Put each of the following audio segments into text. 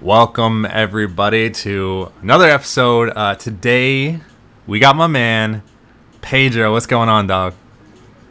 Welcome everybody to another episode. Today we got my man Pedro. What's going on, dog?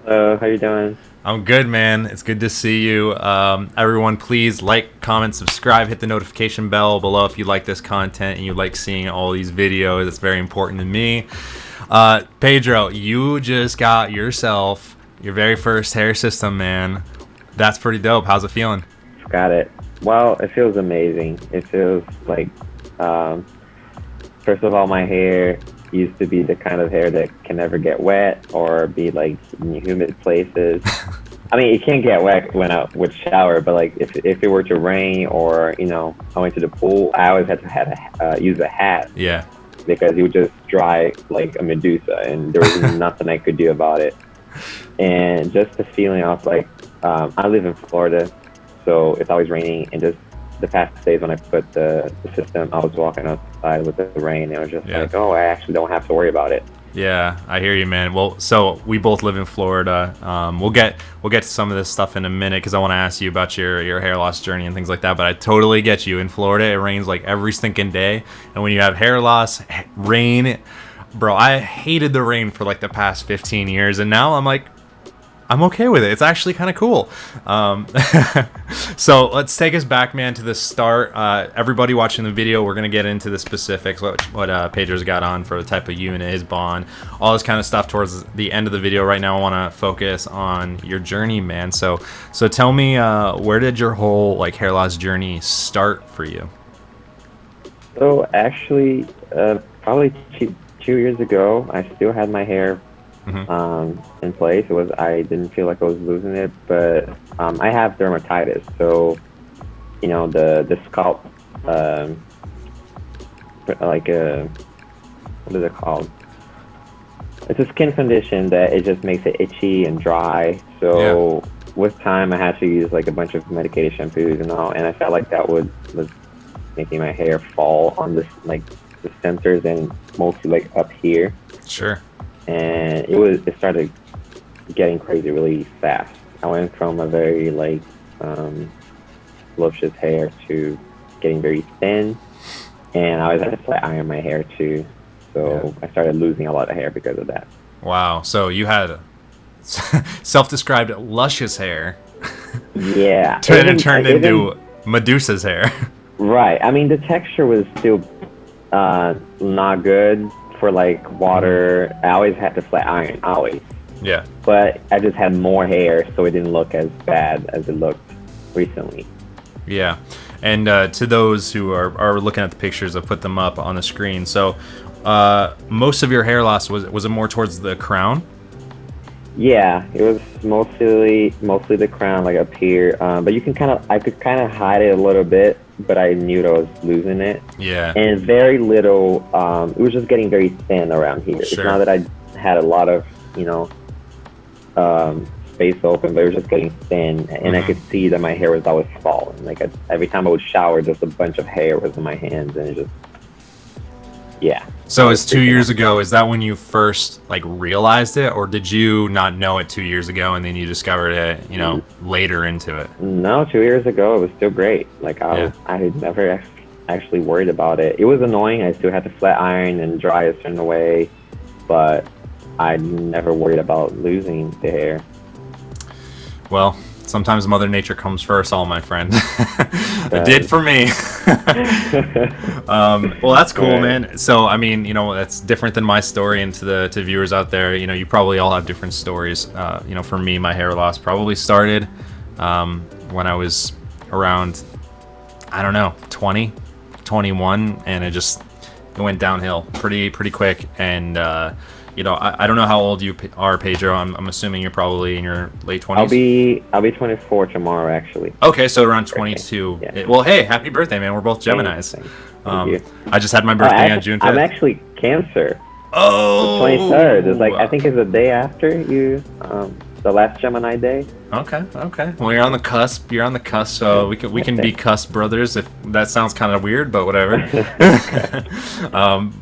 Hello, how you doing? I'm good, man. It's good to see you. Everyone, please like, comment, subscribe, hit the notification bell below if you like this content and you like seeing all these videos. It's very important to me. Pedro, you just got yourself your very first hair system, man. That's pretty dope. How's it feeling? Got it. Well, it feels amazing. It feels like, first of all, my hair used to be the kind of hair that can never get wet or be like in humid places. I mean, it can't get wet when I would shower, but like if it were to rain or I went to the pool, I always had to use a hat. Yeah. Because it would just dry like a Medusa, and there was nothing I could do about it. And just the feeling of like, I live in Florida, so it's always raining, and just the past days when I put the system, I was walking outside with the rain, and I was just like, oh, I actually don't have to worry about it. Yeah, I hear you, man. Well, so we both live in Florida. We'll get to some of this stuff in a minute because I want to ask you about your hair loss journey and things like that. But I totally get you. In Florida, it rains like every stinking day, and when you have hair loss, rain, bro. I hated the rain for like the past 15 years, and now I'm like, I'm okay with it. It's actually kind of cool. So let's take us back, man, to the start. Everybody watching the video, we're going to get into the specifics, what Pedro's got on for the type of unit, his bond, all this kind of stuff towards the end of the video. Right now, I want to focus on your journey, man. So tell me, where did your whole like hair loss journey start for you? So actually, probably 2 years ago, I still had my hair in place. I didn't feel like I was losing it, but I have dermatitis, so the scalp, like what is it called? It's a skin condition that it just makes it itchy and dry. So with time, I had to use like a bunch of medicated shampoos and all, and I felt like that was making my hair fall on this like the centers and mostly like up here. Sure. And it started getting crazy really fast. I went from a very like luscious hair to getting very thin, and I always had to flat iron my hair too. So I started losing a lot of hair because of that. Wow. So you had self-described luscious hair. Yeah. turned into Medusa's hair. Right. I mean, the texture was still not good. For like water, I always had to flat iron, always. Yeah. But I just had more hair, so it didn't look as bad as it looked recently. Yeah. And to those who are looking at the pictures, I've put them up on the screen. So most of your hair loss, was it more towards the crown? Yeah, it was mostly the crown, like up here. But I could kind of hide it a little bit, but I knew that I was losing it. Yeah. And very little. It was just getting very thin around here. Sure. It's not that I had a lot of space open, but it was just getting thin, and I could see that my hair was always falling. Like every time I would shower, just a bunch of hair was in my hands, and it just So it's 2 years ago. Is that when you first like realized it, or did you not know it 2 years ago and then you discovered it, later into it? No, 2 years ago it was still great. Like I had never actually worried about it. It was annoying. I still had to flat iron and dry a certain way, but I never worried about losing the hair. Well, sometimes Mother Nature comes first, all my friend. It did for me. Well, that's cool, man. So, I mean, that's different than my story, and to viewers out there, you probably all have different stories. For me, my hair loss probably started when I was around, I don't know, 20, 21, and it went downhill pretty quick. And I don't know how old you are, Pedro. I'm assuming you're probably in your late 20s. I'll be 24 tomorrow, actually. Okay, so around 22. Yeah. Well, hey, happy birthday, man. We're both Geminis. Thank you. I just had my birthday on June 5th. I'm actually Cancer. Oh, the 23rd. It's like, I think it's the day after you, the last Gemini day. Okay. Well, you're on the cusp. So we can be cusp brothers. If that sounds kind of weird, but whatever.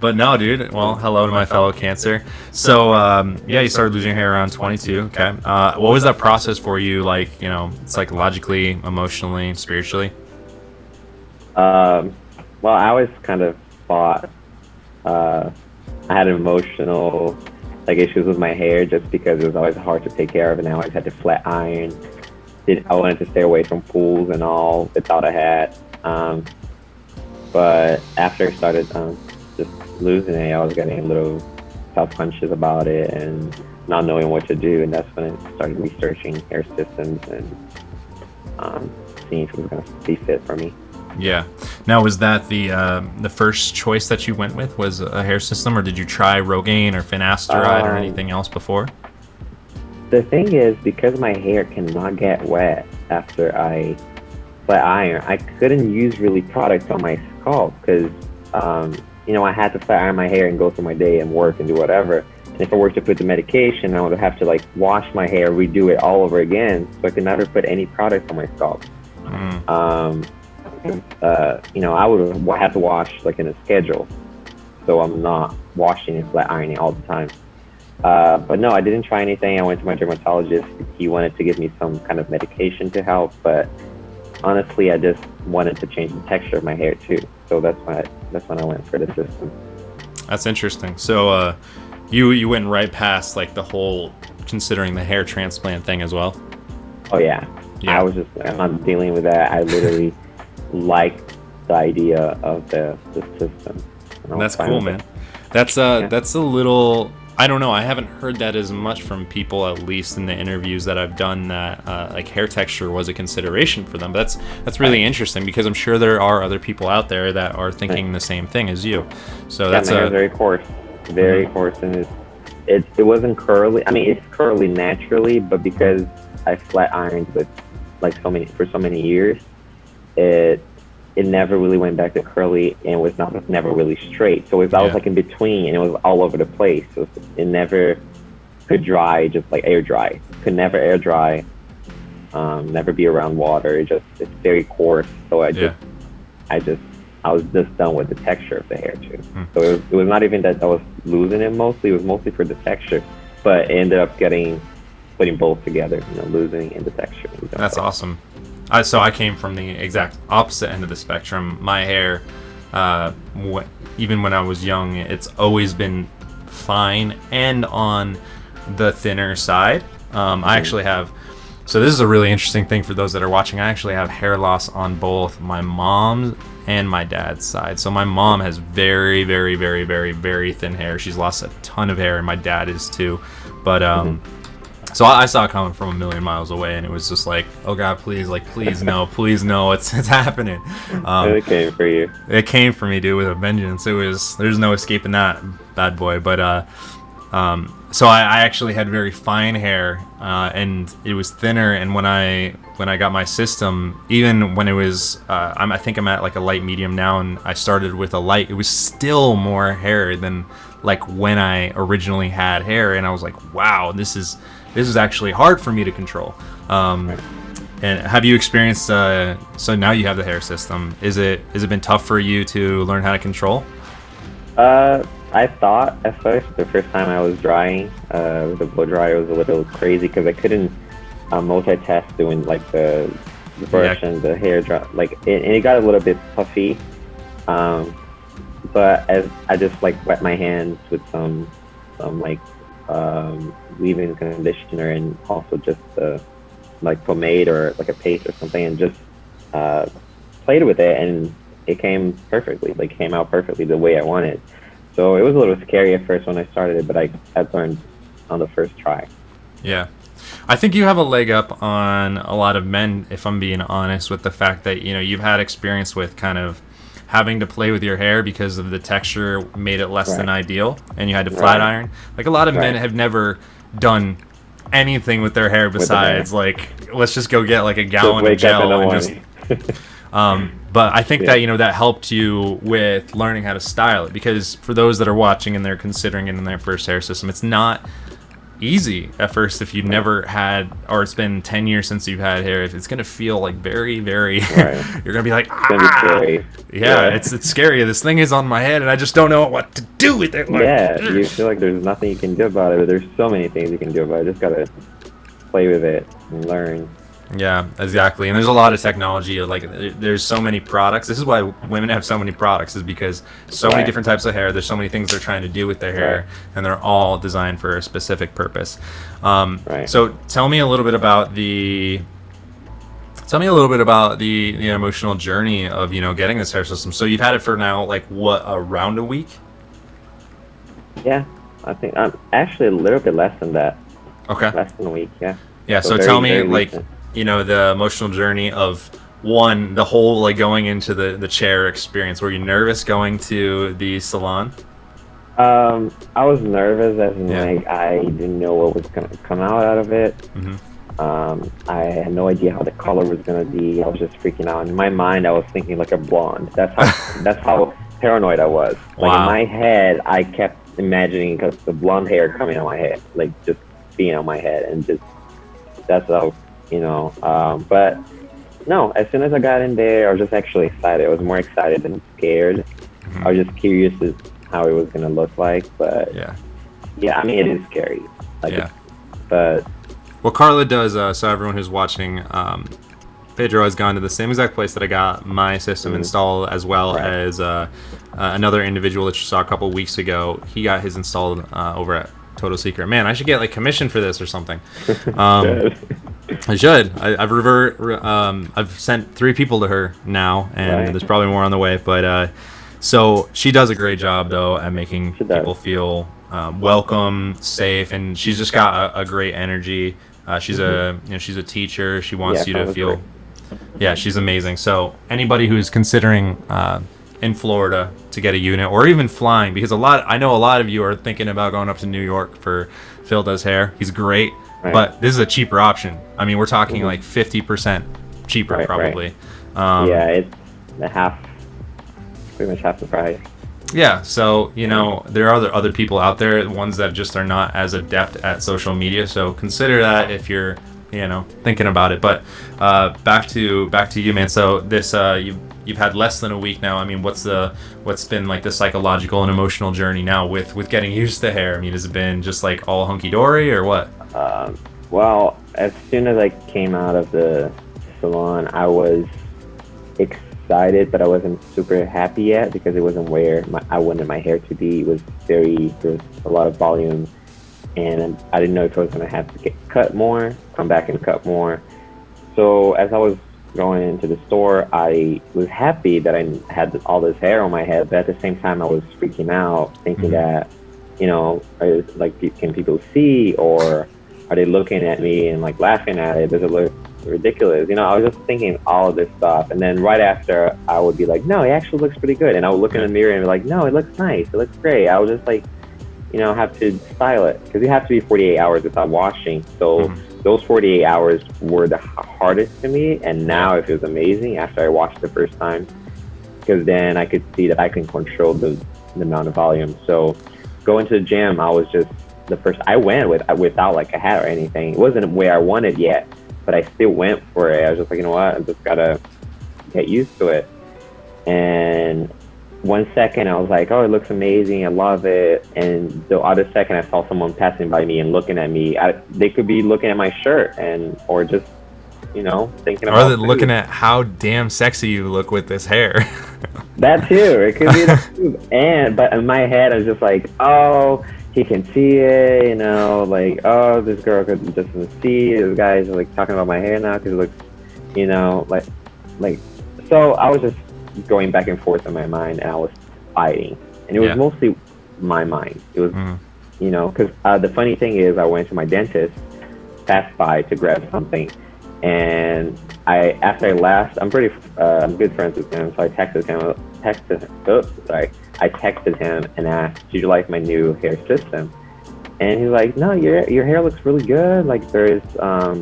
But no, dude. Well, hello to my fellow Cancer. So you started losing your hair around 22. Okay. What was that process for you? Like, psychologically, emotionally, spiritually? well, I always kind of thought I had emotional like issues with my hair just because it was always hard to take care of, and I always had to flat iron. I wanted to stay away from pools and all. I thought I had, but after I started just losing it, I was getting a little self-conscious about it and not knowing what to do, and that's when I started researching hair systems and seeing if it was going to be fit for me. Yeah. Now, was that the first choice that you went with, was a hair system, or did you try Rogaine or finasteride or anything else before? The thing is, because my hair cannot get wet after I flat iron, I couldn't use really products on my scalp because, I had to flat iron my hair and go through my day and work and do whatever. And if I were to put the medication, I would have to like wash my hair, redo it all over again. So I could never put any products on my scalp. I would have to wash like in a schedule, so I'm not washing and flat ironing all the time. But no, I didn't try anything. I went to my dermatologist. He wanted to give me some kind of medication to help, but honestly, I just wanted to change the texture of my hair too. So that's when I went for the system. That's interesting. So you went right past like the whole considering the hair transplant thing as well. Oh yeah. I was just, I'm not dealing with that. I literally liked the idea of the system. That's cool, man. That's a little, I don't know, I haven't heard that as much from people, at least in the interviews that I've done, that like hair texture was a consideration for them. But that's really interesting, because I'm sure there are other people out there that are thinking the same thing as you. So that's my hair is very coarse, coarse, and it wasn't curly. I mean, it's curly naturally, but because I flat ironed with like for so many years, it never really went back to curly, and was never really straight. So I was like in between, and it was all over the place. So it never could dry, just like air dry. Could never air dry. Never be around water. It's very coarse. So I was just done with the texture of the hair too. So it was not even that I was losing it mostly. It was mostly for the texture, but it ended up putting both together, losing and the texture. That's awesome. So I came from the exact opposite end of the spectrum. My hair, even when I was young, it's always been fine and on the thinner side. I actually have, so this is a really interesting thing for those that are watching. I actually have hair loss on both my mom's and my dad's side. So my mom has very, very, very, very, very thin hair. She's lost a ton of hair, and my dad is too. But so I saw it coming from a million miles away, and it was just like, oh God, please no, it's happening. It came for you. It came for me, dude, with a vengeance. There's no escaping that bad boy. But so I actually had very fine hair, and it was thinner. And when I got my system, even when it was, I think I'm at like a light medium now, and I started with a light, it was still more hair than like when I originally had hair. And I was like, wow, this is actually hard for me to control. And have you experienced, so now you have the hair system, has it been tough for you to learn how to control? I thought at first, the first time I was drying with a blow dryer, it was a little crazy because I couldn't multitask doing like the brush and the hair dry, and it got a little bit puffy. But as I just like wet my hands with some like leave-in conditioner, and also just like pomade or like a paste or something, and just played with it, and it came out perfectly the way I wanted. So it was a little scary at first when I started it, but I learned on the first try. Yeah. I think you have a leg up on a lot of men, if I'm being honest, with the fact that, you've had experience with kind of having to play with your hair because of the texture made it less than ideal, and you had to flat iron. Like a lot of men have never done anything with their hair besides like, let's just go get like a gallon of gel and just but I think that that helped you with learning how to style it, because for those that are watching and they're considering it in their first hair system, it's not easy at first if you've never had, or it's been 10 years since you've had hair. It's gonna feel like very, very you're gonna be like, it's scary. This thing is on my head and I just don't know what to do with it. Like, you feel like there's nothing you can do about it, but there's so many things you can do about it. Just gotta play with it and learn. Yeah, exactly. And there's a lot of technology. Like, there's so many products. This is why women have so many products, is because so many Right. different types of hair. There's so many things they're trying to do with their Right. hair, and they're all designed for a specific purpose. Right. So tell me a little bit about the emotional journey of getting this hair system. So you've had it for now, like, what, around a week? Yeah. I think I'm actually a little bit less than that. Okay. Less than a week. Yeah. Yeah. So So tell very, me, very like, recent. the emotional journey of, one, the whole, like, going into the chair experience. Were you nervous going to the salon? I was nervous as in Yeah. like I didn't know what was gonna come out of it. Hmm. I had no idea how the color was gonna be. I was just freaking out. In my mind, I was thinking like a blonde. That's how paranoid I was. Like in Wow. my head, I kept imagining because the blonde hair coming on my head, like just being on my head, and just that's how But no, as soon as I got in there, I was just actually excited. I was more excited than scared. Hmm. I was just curious as how it was gonna look like. But Yeah. yeah, I mean, it is scary. Like, Yeah. but What Carla does, so everyone who's watching, Pedro has gone to the same exact place that I got my system installed, as well right. as another individual that you saw a couple weeks ago. He got his installed over at Total Secret. Man, I should get like commission for this or something. Um, Good. I should. I've sent 3 people to her now, and Right. there's probably more on the way. But so she does a great job though at making She does. people feel welcome, safe, and she's just got a great energy. She's she's a teacher. She wants you to Carla's feel. great. Yeah, she's amazing. So anybody who's considering in Florida to get a unit, or even flying, because I know a lot of you are thinking about going up to New York for Phil does hair. He's great, Right. but this is a cheaper option. I mean, we're talking like 50% cheaper, Right, probably. Yeah, it's pretty much half the price. Yeah, so there are other people out there, ones that just are not as adept at social media. So consider that if you're thinking about it. But back to you, man. So this you've had less than a week now. I mean, what's been like the psychological and emotional journey now with getting used to hair? I mean, has it been just like all hunky dory or what? Well, as soon as I came out of the salon, I was excited, but I wasn't super happy yet because it wasn't where I wanted my hair to be. There was a lot of volume, and I didn't know if I was going to have to get cut more, come back and cut more. So as I was going into the store, I was happy that I had all this hair on my head, but at the same time, I was freaking out, thinking that, can people see, or are they looking at me and like laughing at it? Does it look ridiculous? I was just thinking all of this stuff, and then right after, I would be like, no, it actually looks pretty good, and I would look in the mirror and be like, no, it looks nice, it looks great. I was just like, have to style it because you have to be 48 hours without washing. So those 48 hours were the hardest to me, and now it feels amazing after I washed the first time because then I could see that I can control the amount of volume. So going to the gym, I was just I went without like a hat or anything. It wasn't where I wanted yet, but I still went for it. I was just like, you know what, I just gotta get used to it. And 1 second I was like, oh, it looks amazing, I love it. And the other second I saw someone passing by me and looking at me. They could be looking at my shirt or just, thinking about Or they're food. looking at how damn sexy you look with this hair. That too. It could be that too. But in my head I was just like, oh, he can see it, like, oh, this girl could just see. This guy's like talking about my hair now because it looks, like. So I was just going back and forth in my mind, and I was fighting, and it was mostly my mind. It was, because the funny thing is, I went to my dentist, passed by to grab something, and after I left, I'm good friends with him, so I texted him. I texted him and asked, "Did you like my new hair system?" And he's like, "No, your hair looks really good. Like there's a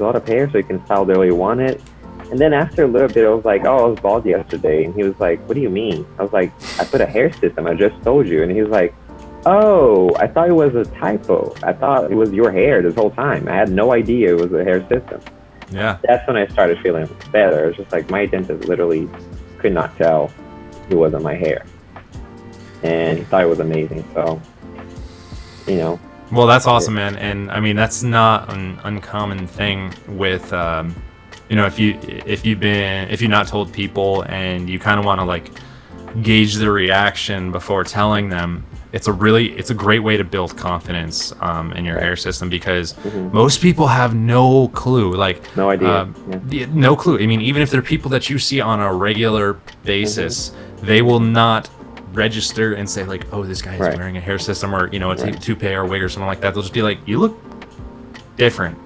lot of hair, so you can style the way you want it." And then after a little bit, I was like, "Oh, I was bald yesterday," and he was like, "What do you mean?" I was like, "I put a hair system. I just told you." And he was like, "Oh, I thought it was a typo. I thought it was your hair this whole time. I had no idea it was a hair system." Yeah. That's when I started feeling better. It was just like my dentist literally could not tell it wasn't my hair, and he thought it was amazing. So, Well, that's awesome, man. And I mean, that's not an uncommon thing with, if you've not told people and you kind of want to like gauge the reaction before telling them. It's a great way to build confidence in your hair system, because most people have no clue. Like, No idea. no clue. I mean, even if they're people that you see on a regular basis, they will not register and say like, oh, this guy is wearing a hair system, or a toupee or wig or something like that. They'll just be like, you look different,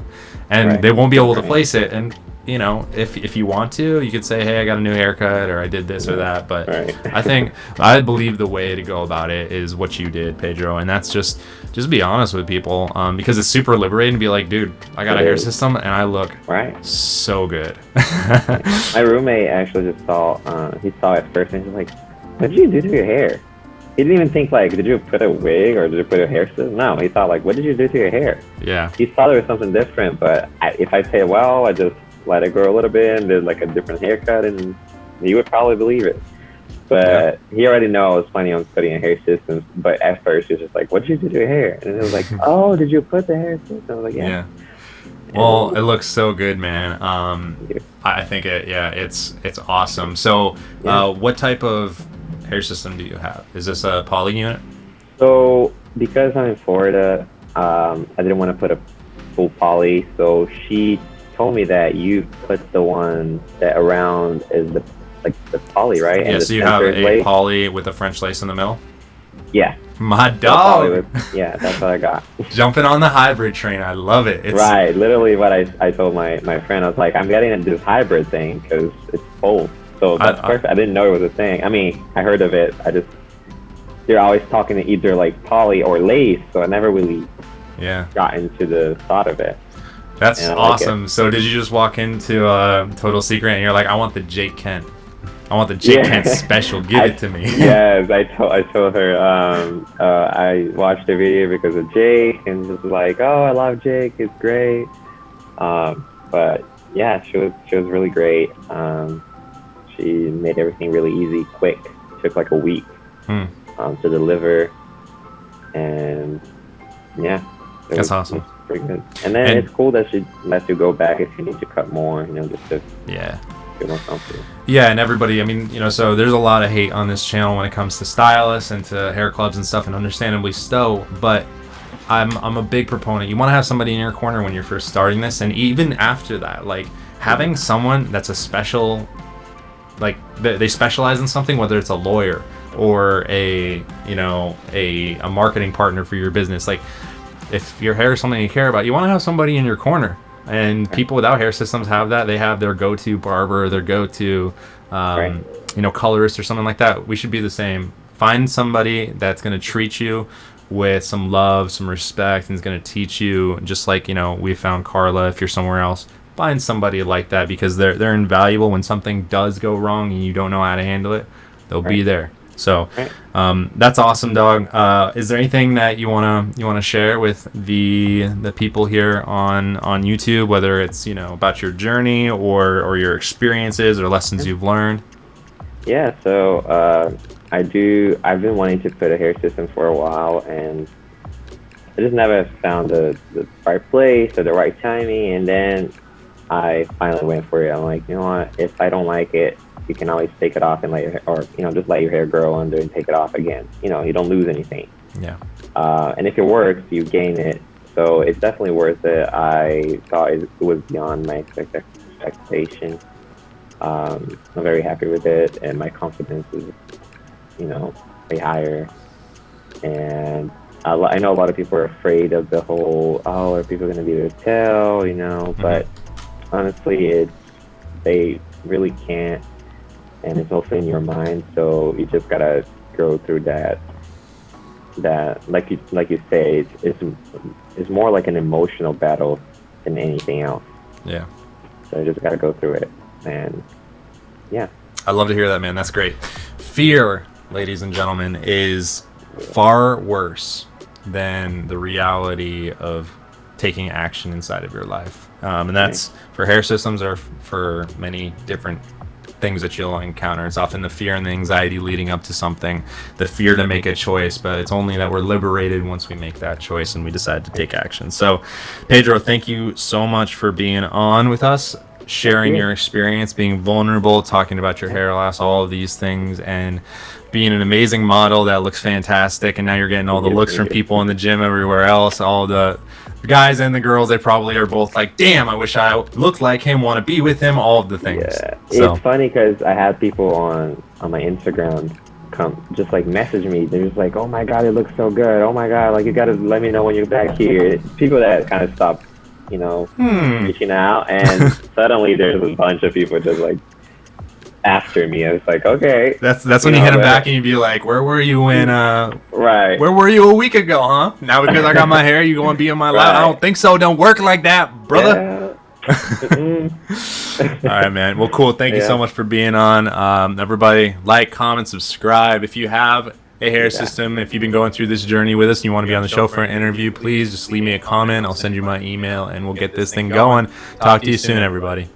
and they won't be able to place it. And if you want to, you could say, hey, I got a new haircut, or I did this or that. But I believe the way to go about it is what you did, Pedro, and that's just be honest with people, because it's super liberating to be like, dude, I got a hair system and I look so good. My roommate actually just saw. He saw it first and he's like, what did you do to your hair? He didn't even think like, did you put a wig or did you put a hair system? No, he thought like, what did you do to your hair? Yeah. He thought there was something different, but if I say, well, I just let it grow a little bit and did like a different haircut, and he would probably believe it. But he already knows I was planning on studying hair systems. But at first he was just like, what did you do to your hair? And it was like, oh, did you put the hair system? I was like, yeah. Well, it looks so good, man. I think it's awesome. So what type of hair system do you have? Is this a poly unit? So because I'm in Florida, I didn't want to put a full poly, so she told me that you put the one that around is the poly, right? Yeah, and so you have a poly with a French lace in the middle? Yeah. My dog! Yeah, that's what I got. Jumping on the hybrid train. I love it. Right, literally what I told my friend. I was like, I'm getting this hybrid thing because it's full. So that's perfect. I didn't know it was a thing. I mean, I heard of it. They're always talking to either like poly or lace, so I never really got into the thought of it. That's awesome. So did you just walk into Total Secret and you're like, I want the Jake Kent. I want the Jake Kent special. Give it to me. Yes, I told her I watched the video because of Jake, and just like, oh, I love Jake. It's great. But yeah, she was really great. She made everything really easy, quick. It took like a week to deliver, and that's awesome. Pretty good. And then it's cool that she lets you go back if you need to cut more, just to feel more comfortable. Yeah, and everybody, I mean, so there's a lot of hate on this channel when it comes to stylists and to hair clubs and stuff, and understandably so, but I'm a big proponent. You want to have somebody in your corner when you're first starting this, and even after that, like having someone that's a special, like they specialize in something, whether it's a lawyer or a marketing partner for your business. Like, if your hair is something you care about, you want to have somebody in your corner. And people without hair systems have that. They have their go-to barber, their go-to, colorist or something like that. We should be the same. Find somebody that's going to treat you with some love, some respect, and is going to teach you, just like, we found Carla. If you're somewhere else, find somebody like that, because they're invaluable. When something does go wrong and you don't know how to handle it, they'll be there. So that's awesome, dog. Is there anything that you wanna share with the people here on YouTube, whether it's about your journey or your experiences or lessons you've learned? Yeah, so I've been wanting to put a hair system for a while, and I just never found the right place or the right timing, and then I finally went for it. I'm like, you know what, if I don't like it, you can always take it off and let your hair, or just let your hair grow under and take it off again. You don't lose anything. Yeah. And if it works, you gain it. So it's definitely worth it. I thought it was beyond my expectation. I'm very happy with it, and my confidence is, way higher. And I know a lot of people are afraid of the whole, oh, are people going to be able to tell, but honestly, they really can't. And it's also in your mind, so you just gotta go through that. Like you say, it's more like an emotional battle than anything else. Yeah. So you just gotta go through it, and yeah. I love to hear that, man. That's great. Fear, ladies and gentlemen, is far worse than the reality of taking action inside of your life, and that's for hair systems or for many different things that you'll encounter. It's often the fear and the anxiety leading up to something, the fear to make a choice, but it's only that we're liberated once we make that choice and we decide to take action. So, Pedro, thank you so much for being on with us, sharing your experience, being vulnerable, talking about your hair loss, all of these things, and being an amazing model that looks fantastic. And now you're getting all the looks from people in the gym everywhere else. All the guys and the girls, they probably are both like, damn, I wish I looked like him, want to be with him, all of the things. Yeah, so. It's funny because I have people on my Instagram come just like message me. They're just like, oh my god, it looks so good. Oh my god, like you gotta let me know when you're back here. People that kind of stop, reaching out, and suddenly there's a bunch of people just like after me. I was like, okay. That's when you hit them back and you be like, where were you when right? Where were you a week ago, huh? Now because I got my hair, you gonna be in my life? I don't think so. Don't work like that, brother. Yeah. All right, man. Well, cool. Thank you so much for being on. Everybody, like, comment, subscribe. If you have a hair system, if you've been going through this journey with us and you want to be on the show for an interview, please just leave me a comment. I'll send you my email and we'll get this thing going. Talk to you soon, everybody.